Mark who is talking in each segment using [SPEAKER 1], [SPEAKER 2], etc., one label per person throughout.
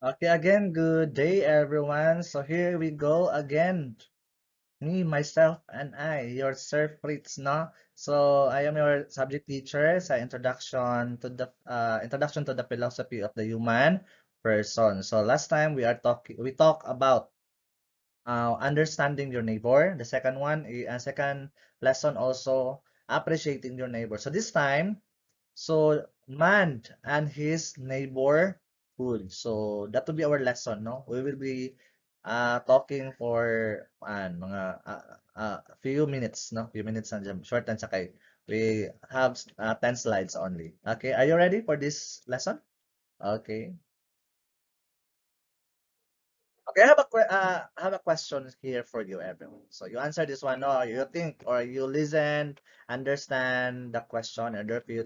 [SPEAKER 1] Okay, again, good day, everyone. So here we go again. Me, myself, and I, your Sir Fritz, no? So I am your subject teacher sa introduction to the philosophy of the human person. So last time we talk about understanding your neighbor. The second one, second lesson also appreciating your neighbor. So this time, so man and his neighborhood. So that will be our lesson, no? We will be talking for mga few minutes, no? Few minutes na dyan. Short and sakay. We have 10 slides only. Okay, are you ready for this lesson? Okay. Okay, I have a question here for you, everyone. So you answer this one, no? You think or you listen, understand the question, in order for you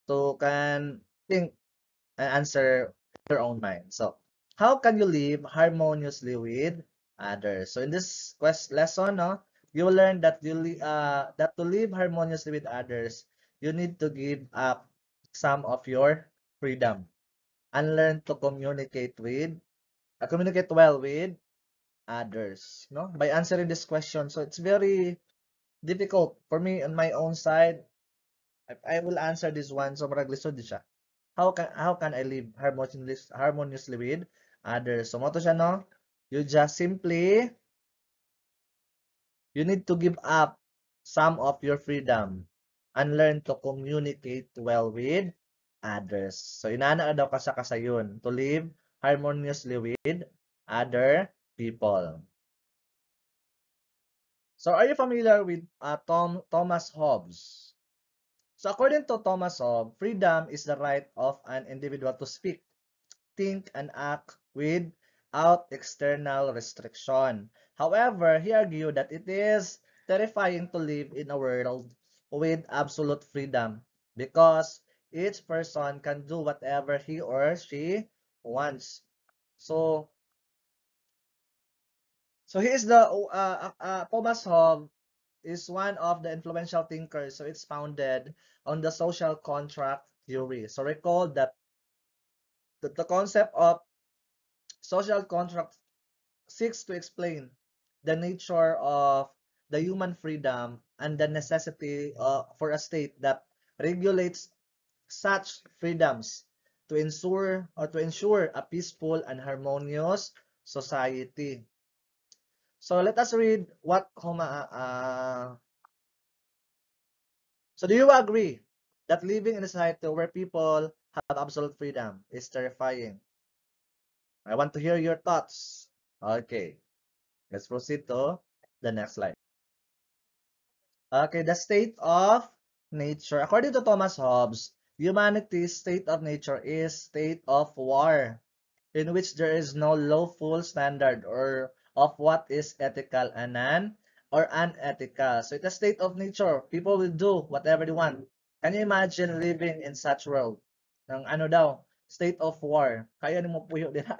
[SPEAKER 1] to can think and answer your own mind. So, how can you live harmoniously with others? So, in this lesson, no, you will learn that that to live harmoniously with others, you need to give up some of your freedom and learn to communicate well with others. No, by answering this question, so it's very difficult for me on my own side. If I will answer this one, sobrang lisod siya. How can I live harmoniously with others? So mo to siya, no? You just simply you need to give up some of your freedom and learn to communicate well with others. So inana daw ka sa kasayon to live harmoniously with other people. So are you familiar with Thomas Hobbes? So according to Thomas Hobbes, freedom is the right of an individual to speak, think, and act without external restriction. However, he argued that it is terrifying to live in a world with absolute freedom because each person can do whatever he or she wants. So, so he is the Thomas Hobbes is one of the influential thinkers. So it's founded on the social contract theory. So recall that the concept of social contract seeks to explain the nature of the human freedom and the necessity for a state that regulates such freedoms to ensure a peaceful and harmonious society. So let us read what so do you agree that living in a society where people have absolute freedom is terrifying? I want to hear your thoughts. Okay, let's proceed to the next slide. Okay, the state of nature. According to Thomas Hobbes, humanity's state of nature is state of war, in which there is no lawful standard or of what is ethical and unethical. So it's a state of nature. People will do whatever they want. Can you imagine living in such world? Ng ano daw, state of war. Kaya nimo puyo dira.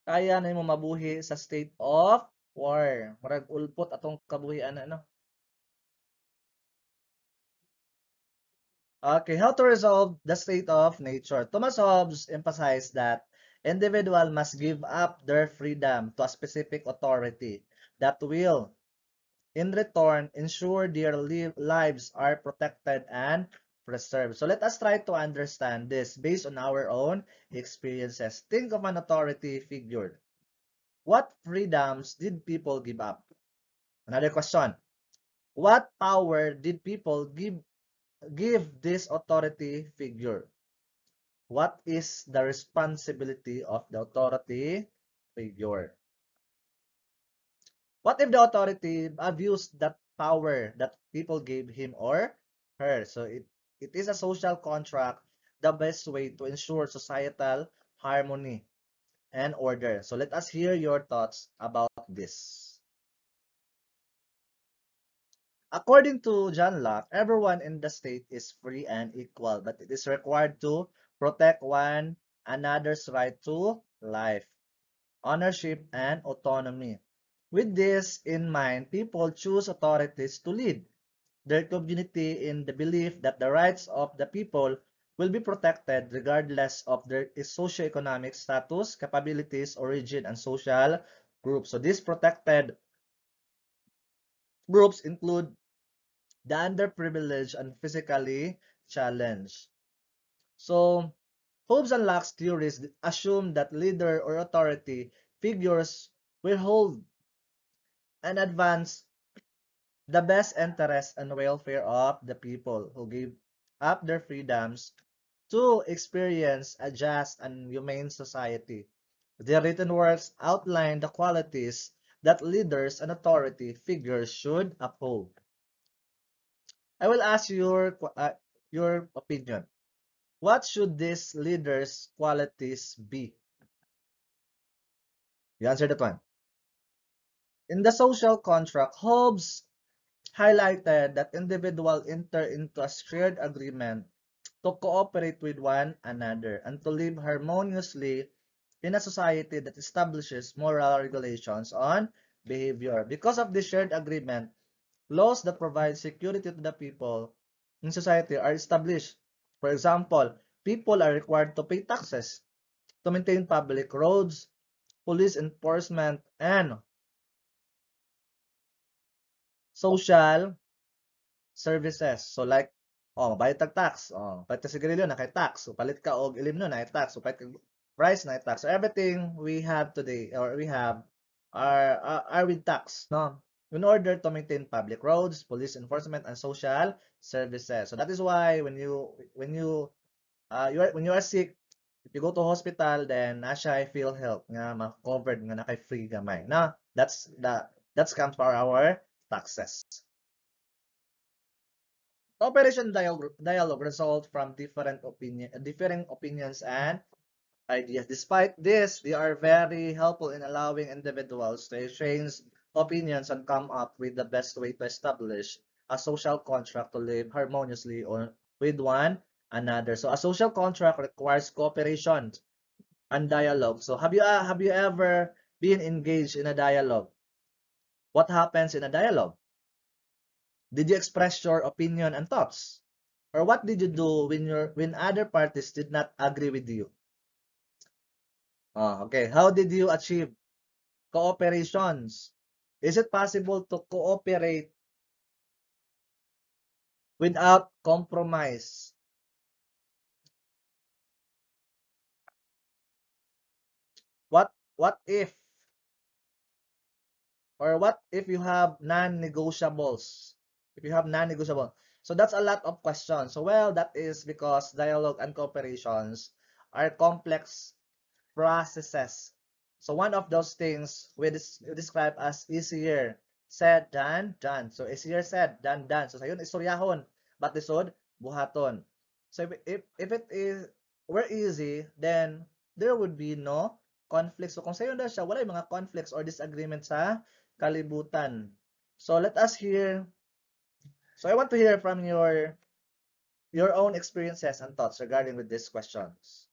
[SPEAKER 1] Kaya nimo mabuhi sa state of war. Murag ulpot atong kabuhian ano. Okay, how to resolve the state of nature? Thomas Hobbes emphasized that individual must give up their freedom to a specific authority that will, in return, ensure their lives are protected and preserved. So let us try to understand this based on our own experiences. Think of an authority figure. What freedoms did people give up? Another question. What power did people give this authority figure? What is the responsibility of the authority figure? What if the authority abused that power that people gave him or her? So it is a social contract, the best way to ensure societal harmony and order. So let us hear your thoughts about this. According to John Locke, everyone in the state is free and equal, but it is required to protect one another's right to life, ownership, and autonomy. With this in mind, people choose authorities to lead their community in the belief that the rights of the people will be protected regardless of their socioeconomic status, capabilities, origin, and social groups. So these protected groups include the underprivileged and physically challenged. So Hobbes and Locke's theories assume that leader or authority figures will hold and advance the best interests and welfare of the people who give up their freedoms to experience a just and humane society. Their written works outline the qualities that leaders and authority figures should uphold. I will ask your opinion. What should these leaders' qualities be? You answer that one. In the social contract, Hobbes highlighted that individuals enter into a shared agreement to cooperate with one another and to live harmoniously in a society that establishes moral regulations on behavior. Because of this shared agreement, laws that provide security to the people in society are established. For example, people are required to pay taxes to maintain public roads, police enforcement, and social services. So like, bayad tag tax. Palit ka sigarilyo, nakay tax. So palit ka og ilim no, nakay tax. So palit ka price, nakay tax. So everything we have today, or we have, are with tax, no? In order to maintain public roads, police enforcement, and social services. So that is why when you are sick, if you go to hospital, then na siya feel health nga ma-covered nga nakay free gamay. Na that's comes for our taxes. Cooperation dialogue result from differing opinions and ideas. Despite this, they are very helpful in allowing individuals to exchange opinions and come up with the best way to establish a social contract to live harmoniously with one another. So a social contract requires cooperation and dialogue. So have you ever been engaged in a dialogue? What happens in a dialogue? Did you express your opinion and thoughts? Or what did you do when other parties did not agree with you? Okay. How did you achieve cooperations? Is it possible to cooperate without compromise? What if, or what if you have non-negotiables? If you have non-negotiable. So that's a lot of questions. So well, that is because dialogue and cooperations are complex processes. So one of those things we describe as easier said than done. So easier said than done. So sayon istoryahon, but lisod buhaton. So if it is were easy, then there would be no conflict. So kung sayon na siya, wala yung mga conflicts or disagreement sa kalibutan. So let us hear. So I want to hear from your own experiences and thoughts regarding with these questions.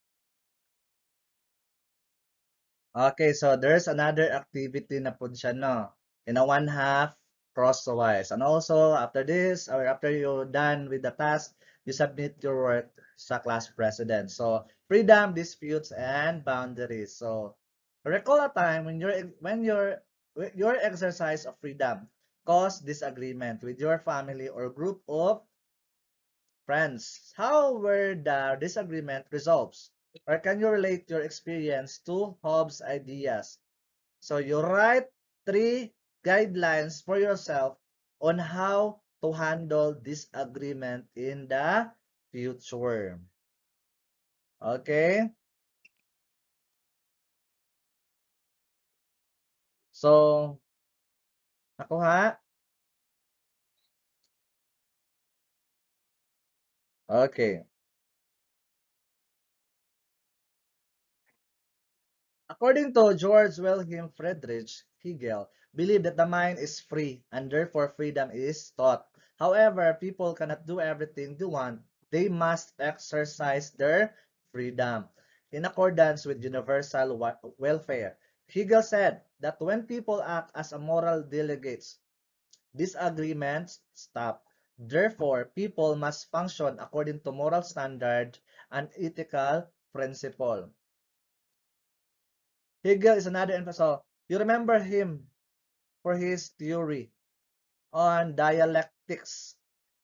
[SPEAKER 1] Okay, so there's another activity na po siya, no? In a one half, crosswise. And also, after this, or after you're done with the task, you submit your work sa class president. So, freedom, disputes, and boundaries. So, recall a time when your exercise of freedom caused disagreement with your family or group of friends. How were the disagreement resolved? Or can you relate your experience to Hobbes' ideas? So you write 3 guidelines for yourself on how to handle disagreement in the future. Okay? So, nakuha? Okay. According to George Wilhelm Friedrich Hegel, believed that the mind is free and therefore freedom is taught. However, people cannot do everything they want. They must exercise their freedom in accordance with universal welfare. Hegel said that when people act as a moral delegates, disagreements stop. Therefore, people must function according to moral standard and ethical principle. Hegel is another emphasis. So, you remember him for his theory on dialectics.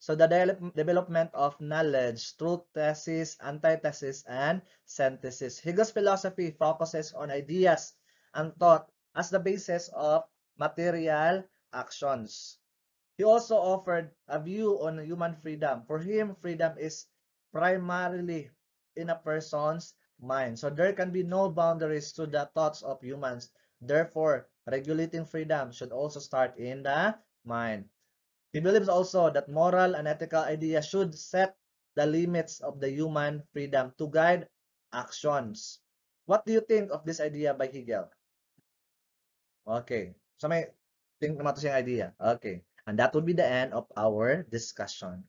[SPEAKER 1] So the development of knowledge through thesis, antithesis, and synthesis. Hegel's philosophy focuses on ideas and thought as the basis of material actions. He also offered a view on human freedom. For him, freedom is primarily in a person's mind. So there can be no boundaries to the thoughts of humans. Therefore, regulating freedom should also start in the mind. He believes also that moral and ethical ideas should set the limits of the human freedom to guide actions. What do you think of this idea by Hegel? Okay. So may think naman to siyang idea. Okay. And that would be the end of our discussion.